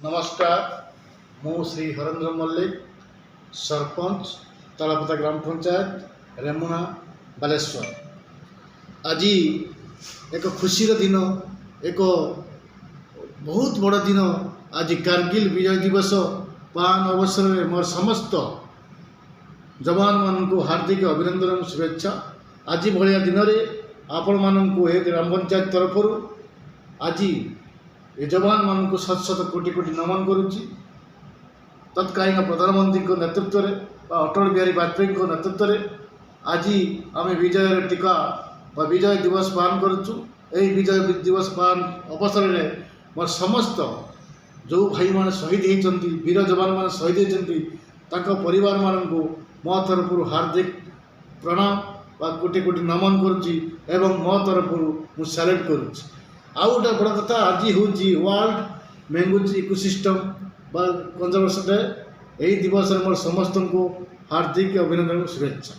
नमस्कार मु श्री हरेंद्र मल्लिक सरपंच तालापदा ग्राम पंचायत रेमुना बालेश्वर। आज एक खुशीर दिन एक बहुत बड़ दिन। आज कारगिल विजय दिवस पालन अवसर में मोर समस्त जवान मानू हार्दिक अभिनंदन शुभेच्छा। आज भाया दिन में आपण मानू ए ग्राम पंचायत तरफ आज ये जवान मानू शत शत कोटि कोटि नमन करुच्ची। तत्कालीन प्रधानमंत्री नेतृत्व में अटल बिहारी वाजपेयी नेतृत्व में आज आम विजय टीका विजय दिवस पालन करुचु। यही विजय दिवस पालन अवसर में मोर समस्त जो भाई मान शहीद होती वीर जवान मान शहीद होती परिवार मानू मो तरफ हार्दिक प्रणाम व कोटि कोटि नमन करुच्ची एवं मो तरफ मुझे सैल्यूट करुच्ची। आउ गोटे बड़ कथा आज हूँ world mangoes ecosystem conservation day. यही दिवस में मोर समस्त को हार्दिक अभिनंदन शुभेच्छा।